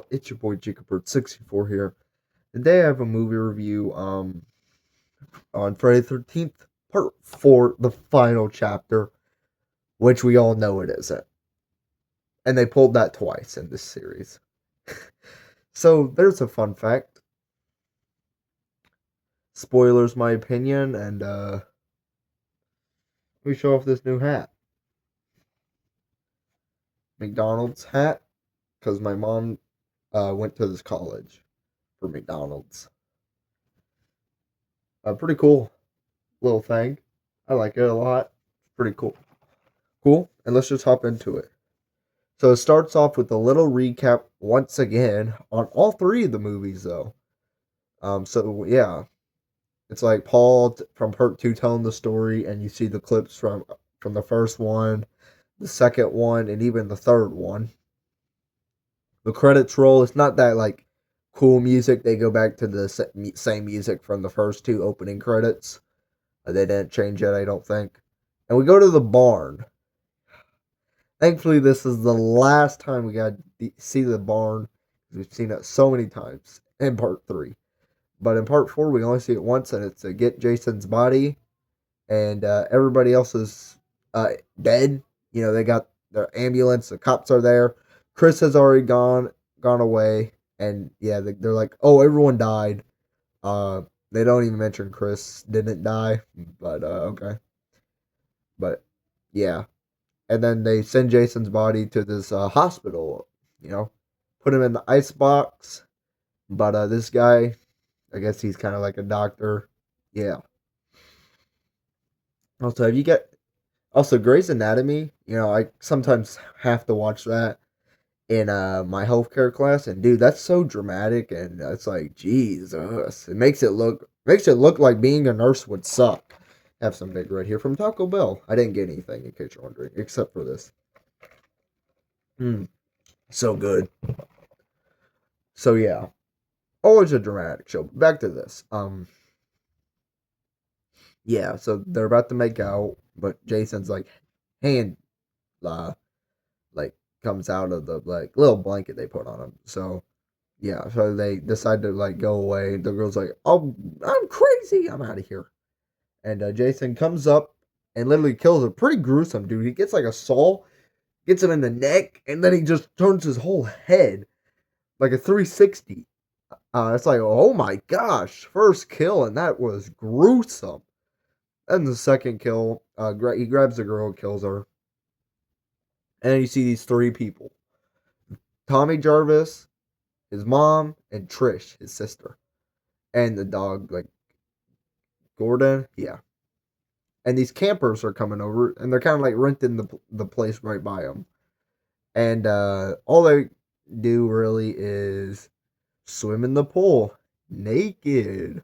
y'all? It's your boy Jacobert64 here. Today I have a movie review on Friday the 13th, part 4, the final chapter, which we all know it isn't. And they pulled that twice in this series. So there's a fun fact. Spoilers my opinion, and we show off this new hat. McDonald's hat, because my mom went to this college for McDonald's. Pretty cool little thing. I like it a lot. Pretty cool. Cool. And let's just hop into it. So it starts off with a little recap once again on all three of the movies, though. So yeah, it's like Paul from Part Two telling the story, and you see the clips from the first one, the second one, and even the third one. The credits roll. It's not that like cool music. They go back to the same music from the first two opening credits. They didn't change it, I don't think. And we go to the barn. Thankfully, this is the last time we got to see the barn. We've seen it so many times in part 3. But in part 4, we only see it once, and it's to get Jason's body. And everybody else is dead. You know, they got their ambulance. The cops are there. Chris has already gone away. And yeah, they're like, oh, everyone died. They don't even mention Chris didn't die. But okay. But yeah. And then they send Jason's body to this hospital, you know, put him in the ice box. But this guy, I guess he's kind of like a doctor. Yeah. Also, have you got also Grey's Anatomy? You know, I sometimes have to watch that in my healthcare class, and dude, that's so dramatic, and it's like, Jesus, it makes it look like being a nurse would suck. Have some big right here from Taco Bell. I didn't get anything in case you're wondering, except for this. Mm, so good. So yeah, always a dramatic show. Back to this. Yeah. So they're about to make out, but Jason's like hand, uh, like comes out of the like little blanket they put on him. So yeah. So they decide to like go away. The girl's like, "Oh, I'm crazy. I'm out of here." And Jason comes up and literally kills her. Pretty gruesome, dude. He gets like a saw, gets him in the neck, and then he just turns his whole head like a 360. It's like, oh my gosh, first kill, and that was gruesome. And the second kill, he grabs the girl, kills her, and then you see these three people: Tommy Jarvis, his mom, and Trish, his sister, and the dog, like Gordon. Yeah, and these campers are coming over, and they're kind of like renting the place right by them, and all they do really is swim in the pool naked.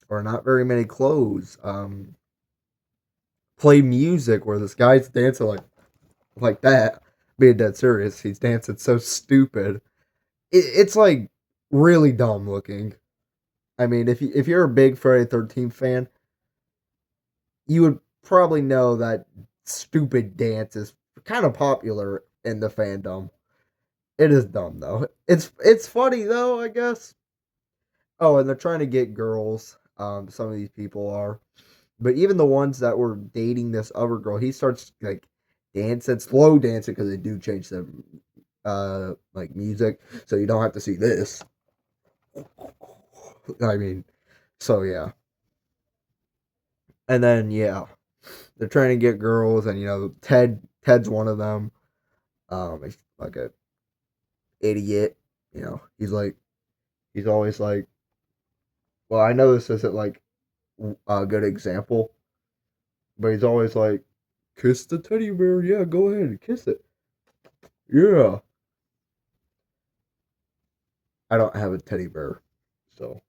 Or not very many clothes. Play music where this guy's dancing like that. Being dead serious, he's dancing so stupid. It's like really dumb looking. I mean, if you're a big Friday 13th fan, you would probably know that stupid dance is kind of popular in the fandom. It is dumb though. It's funny though, I guess. Oh, and they're trying to get girls. Some of these people are. But even the ones that were dating this other girl, he starts like dancing, slow dancing, because they do change the like music, so you don't have to see this. I mean, so yeah, and then yeah, they're trying to get girls, and you know Ted's one of them. He's like a idiot. You know, he's always like, well, I know this isn't like a good example, but he's always like, kiss the teddy bear. Yeah, go ahead and kiss it. Yeah. I don't have a teddy bear. So,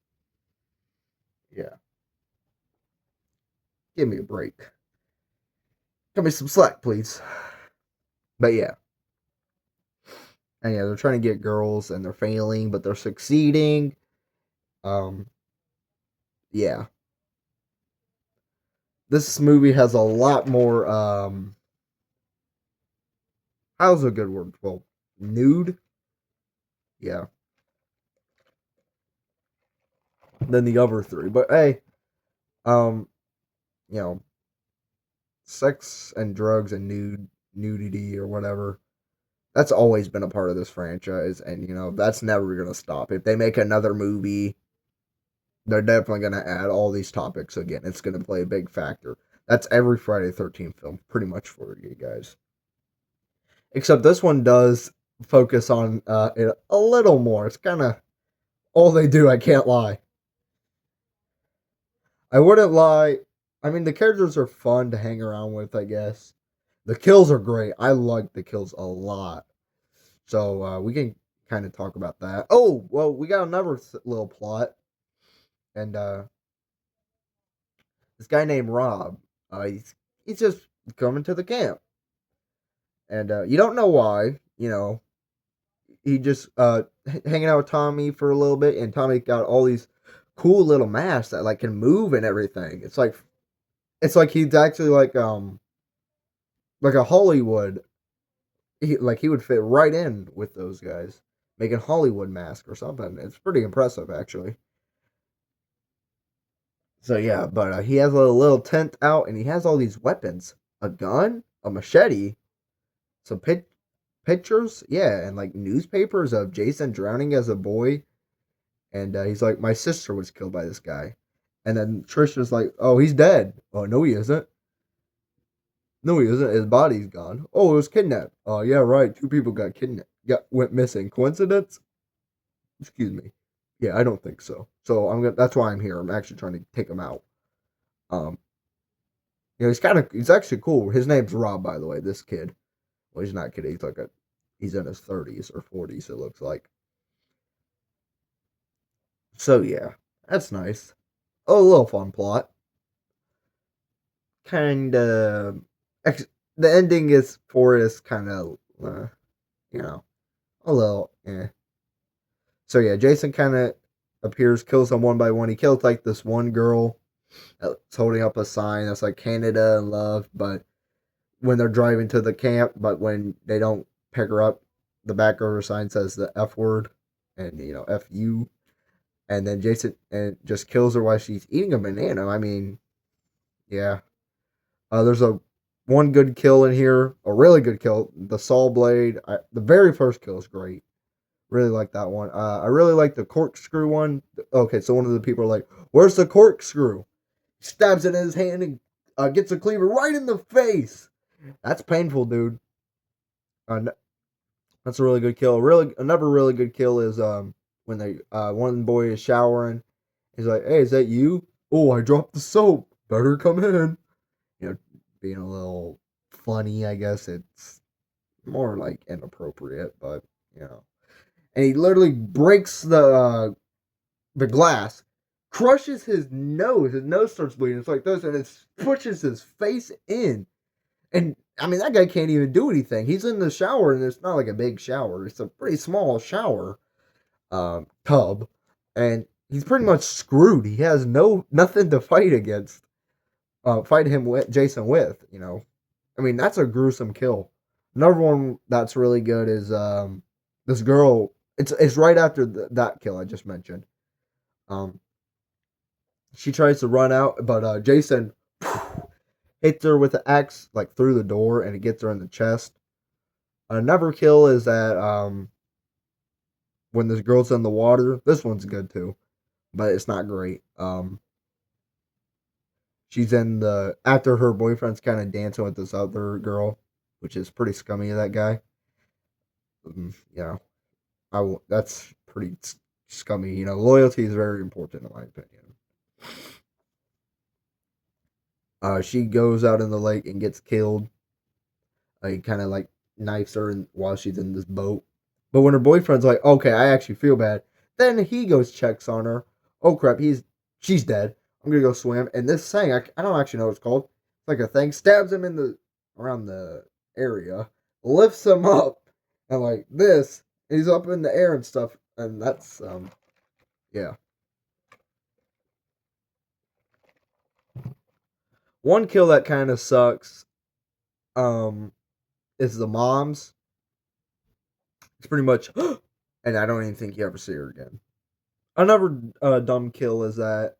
yeah. Give me a break. Cut me some slack, please. But yeah. And yeah, they're trying to get girls and they're failing, but they're succeeding. Um, yeah. This movie has a lot more how's a good word? Well, nude. Yeah. Than the other three. But hey, um, you know, sex and drugs and nudity or whatever. That's always been a part of this franchise, and that's never gonna stop. If they make another movie, they're definitely gonna add all these topics again. It's gonna play a big factor. That's every Friday the 13th film, pretty much for you guys. Except this one does focus on it a little more. It's kind of all they do. I can't lie. I wouldn't lie. I mean, the characters are fun to hang around with, I guess. The kills are great. I like the kills a lot. So we can kind of talk about that. Oh, well, we got another little plot. And this guy named Rob, he's just coming to the camp. And you don't know why. He just hanging out with Tommy for a little bit. And Tommy got all these cool little masks that like can move and everything. It's like he's actually like a Hollywood. He would fit right in with those guys, making Hollywood mask or something. It's pretty impressive actually. So yeah, but he has a little tent out, and he has all these weapons: a gun, a machete, some pictures, yeah, and like newspapers of Jason drowning as a boy. And he's like, my sister was killed by this guy. And then Trisha's like, oh, he's dead. Oh, no, he isn't. No, he isn't. His body's gone. Oh, it was kidnapped. Oh, yeah, right. Two people got kidnapped. Went missing. Coincidence? Excuse me. Yeah, I don't think so. So I'm gonna. That's why I'm here. I'm actually trying to take him out. Um, he's actually cool. His name's Rob, by the way. This kid. Well, he's not a kid. He's in his 30s or 40s. It looks like. So yeah, that's nice. Oh, a little fun plot. Kind of. The ending is for is kind of, you know, a little. So yeah, Jason kind of appears, kills them one by one. He kills like this one girl that's holding up a sign that's like Canada and love, but when they're driving to the camp, but when they don't pick her up, the back of her sign says the F word, and F you. And then Jason and just kills her while she's eating a banana. I mean, yeah. There's a one good kill in here, a really good kill. The saw blade. The very first kill is great. Really like that one. I really like the corkscrew one. Okay, so one of the people are like, "Where's the corkscrew?" He stabs it in his hand and gets a cleaver right in the face. That's painful, dude. That's a really good kill. Really, another really good kill is when they one boy is showering. He's like, "Hey, is that you? Oh, I dropped the soap. Better come in." Being a little funny, I guess it's more like inappropriate, but you know. And he literally breaks the glass, crushes his nose. His nose starts bleeding. It's like this, and it pushes his face in. And I mean, that guy can't even do anything. He's in the shower, and it's not like a big shower. It's a pretty small shower tub, and he's pretty much screwed. He has nothing to fight against. Fight him with Jason with. I mean, that's a gruesome kill. Another one that's really good is this girl. It's right after that kill I just mentioned. Um, she tries to run out, but Jason hits her with the axe like through the door, and it gets her in the chest. Another kill is that when this girl's in the water. This one's good too, but it's not great. She's in the after her boyfriend's kind of dancing with this other girl, which is pretty scummy of that guy. Yeah, that's pretty scummy. Loyalty is very important in my opinion. She goes out in the lake and gets killed. He kind of like knifes her while she's in this boat. But when her boyfriend's like, "Okay, I actually feel bad," then he goes checks on her. Oh crap, she's dead. I'm gonna go swim. And this thing, I don't actually know what it's called. It's like a thing stabs him in the around the area, lifts him up, and like this, he's up in the air and stuff. And that's yeah. One kill that kind of sucks um is the moms. It's pretty much, and I don't even think you ever see her again. Another dumb kill is that,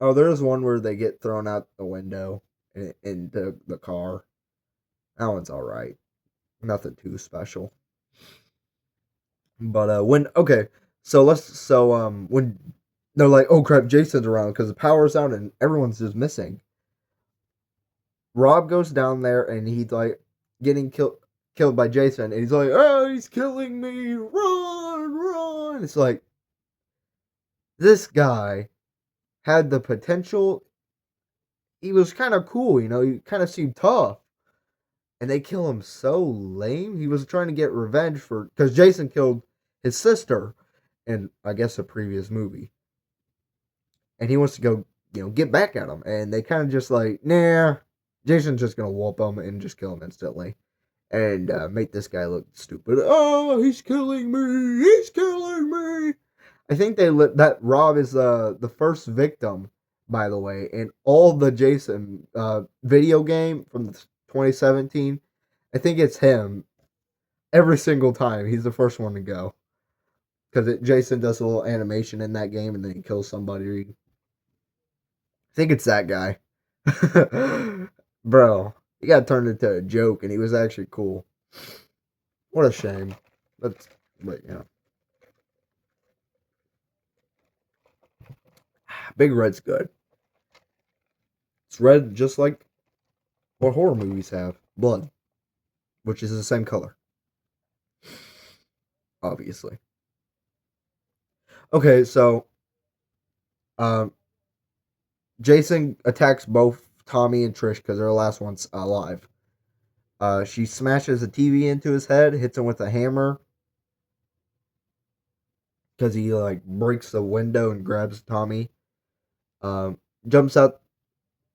oh, there's one where they get thrown out the window in the car. That one's alright. Nothing too special. But when they're like, oh crap, Jason's around because the power's out and everyone's just missing. Rob goes down there and he's like getting killed by Jason, and he's like, oh, he's killing me, run. It's like, this guy had the potential. He was kind of cool, he kind of seemed tough, and they kill him so lame. He was trying to get revenge because Jason killed his sister in, I guess, a previous movie, and he wants to go, get back at him, and they kind of just like, nah, Jason's just gonna whoop him and just kill him instantly, and make this guy look stupid. Oh, he's killing me! He's killing me! I think that Rob is the first victim, by the way, in all the Jason video game from 2017. I think it's him every single time. He's the first one to go because Jason does a little animation in that game and then he kills somebody. I think it's that guy. Bro, he got turned into a joke and he was actually cool. What a shame. But yeah. Big Red's good. It's red just like what horror movies have. Blood. Which is the same color. Obviously. Okay, so Jason attacks both Tommy and Trish because they're the last ones alive. She smashes a TV into his head, hits him with a hammer because he like breaks the window and grabs Tommy. Jumps out,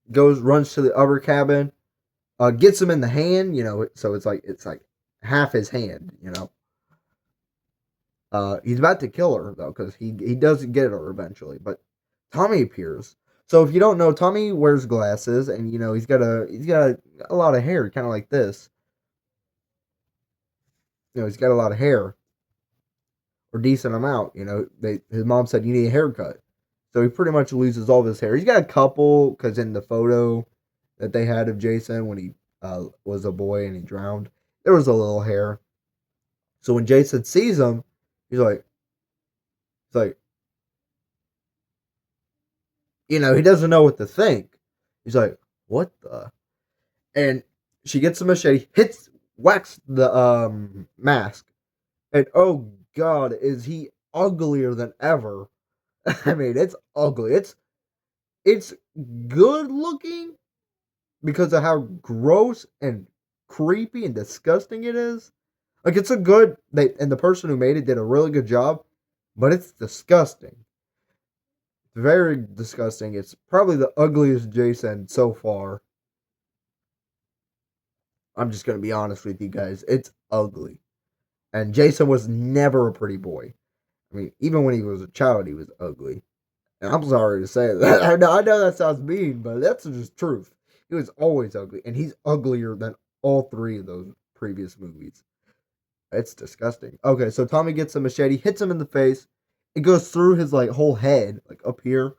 runs to the upper cabin, gets him in the hand, so it's like half his hand, He's about to kill her though, because he does get her eventually, but Tommy appears. So if you don't know, Tommy wears glasses, and he's got a lot of hair, kind of like this. He's got a lot of hair, or decent amount. His mom said you need a haircut, so he pretty much loses all of his hair. He's got a couple because in the photo that they had of Jason when he was a boy and he drowned, there was a little hair. So when Jason sees him, he's like, he doesn't know what to think. He's like, what the? And she gets a machete, whacks the mask, and oh god, is he uglier than ever? I mean, it's ugly. It's good looking because of how gross and creepy and disgusting it is. Like, it's a good, and the person who made it did a really good job, but it's disgusting. It's very disgusting. It's probably the ugliest Jason so far. I'm just going to be honest with you guys. It's ugly. And Jason was never a pretty boy. I mean, even when he was a child, he was ugly. And I'm sorry to say that. I know that sounds mean, but that's just truth. He was always ugly. And he's uglier than all three of those previous movies. It's disgusting. Okay, so Tommy gets a machete, hits him in the face. It goes through his whole head, up here.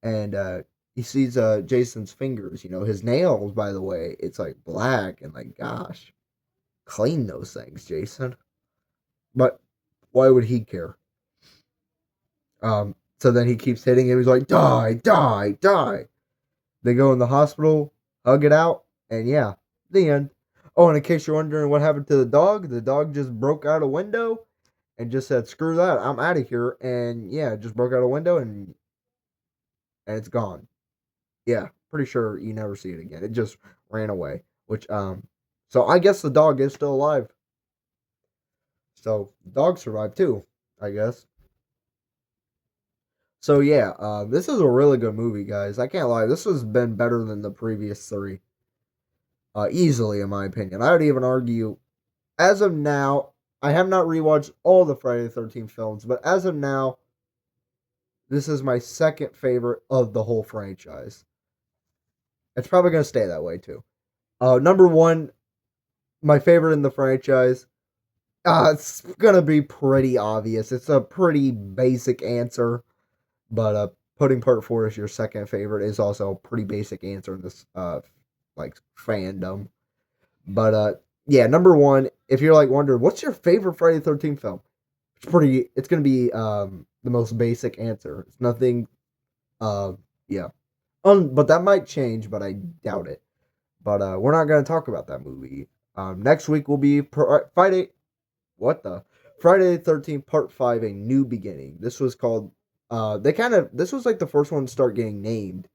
And he sees Jason's fingers. His nails, by the way, it's black and gosh, clean those things, Jason. But why would he care? So then he keeps hitting him. He's like, die, die, die. They go in the hospital, hug it out, and yeah, the end. Oh, and in case you're wondering what happened to the dog just broke out a window and just said, screw that, I'm out of here. And yeah, just broke out a window and it's gone. Yeah, pretty sure you never see it again. It just ran away. So I guess the dog is still alive. So the dog survived too, I guess. So yeah, this is a really good movie, guys. I can't lie. This has been better than the previous three. Easily, in my opinion. I would even argue, as of now, I have not rewatched all the Friday the 13th films, but as of now, this is my second favorite of the whole franchise. It's probably going to stay that way, too. Number one, my favorite in the franchise, It's gonna be pretty obvious. It's a pretty basic answer, but putting part 4 as your second favorite is also a pretty basic answer in this like fandom. But yeah, number one, if you're like wondering what's your favorite Friday the 13th film, it's gonna be the most basic answer. It's nothing yeah. But that might change, but I doubt it. But we're not gonna talk about that movie. Next week will be Friday. What the Friday the 13th Part 5: A New Beginning. This was called. This was like the first one to start getting named.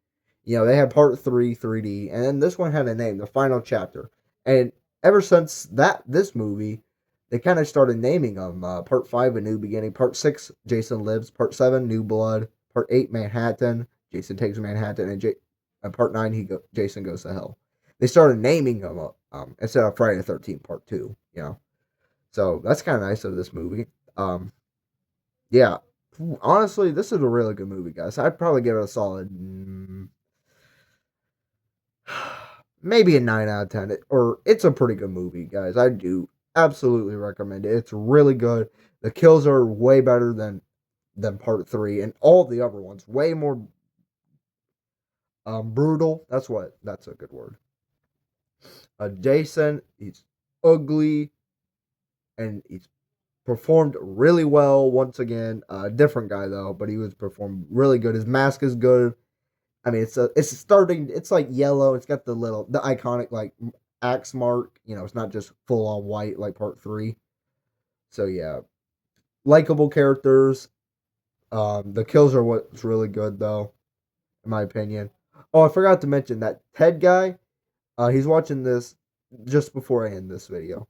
You know, they had Part 3 3D, and then this one had a name, the final chapter. And ever since this movie, they kind of started naming them. Part 5: A New Beginning. Part 6: Jason Lives. Part 7: New Blood. Part 8: Manhattan. Jason Takes Manhattan, and Part 9: Jason Goes to Hell. They started naming them instead of Friday the 13th Part 2. You know. So that's kind of nice of this movie. Yeah, honestly, this is a really good movie, guys. I'd probably give it a solid, maybe a 9 out of 10. Or it's a pretty good movie, guys. I do absolutely recommend it. It's really good. The kills are way better than Part 3, and all the other ones way more brutal. That's a good word. Jason, he's ugly, and he's performed really well once again. Different guy though, but he was performed really good. His mask is good. I mean, it's like yellow. It's got the iconic like axe mark. You know, it's not just full on white like Part 3. So yeah, likable characters. The kills are what's really good though, in my opinion. Oh, I forgot to mention that Ted guy. He's watching this just before I end this video.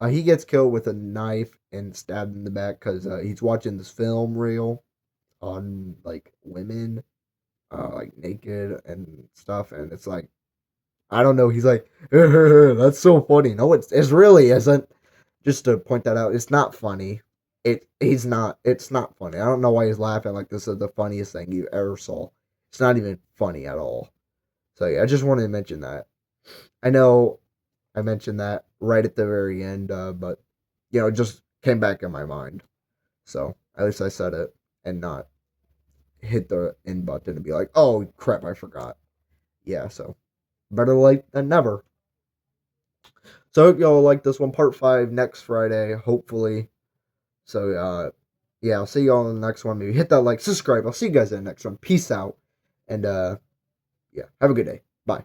He gets killed with a knife and stabbed in the back because he's watching this film reel on like women, like naked and stuff, and it's like I don't know. He's like, that's so funny. No, it's really isn't. Just to point that out, it's not funny. He's not. It's not funny. I don't know why he's laughing like this is the funniest thing you ever saw. It's not even funny at all. So yeah, I just wanted to mention that. I know I mentioned that right at the very end, but it just came back in my mind. So at least I said it and not hit the end button and be like, "Oh crap, I forgot." Yeah, so better late than never. So I hope y'all like this one, part 5 next Friday, hopefully. So yeah, I'll see y'all in the next one. Maybe hit that like, subscribe. I'll see you guys in the next one. Peace out, and yeah, have a good day. Bye.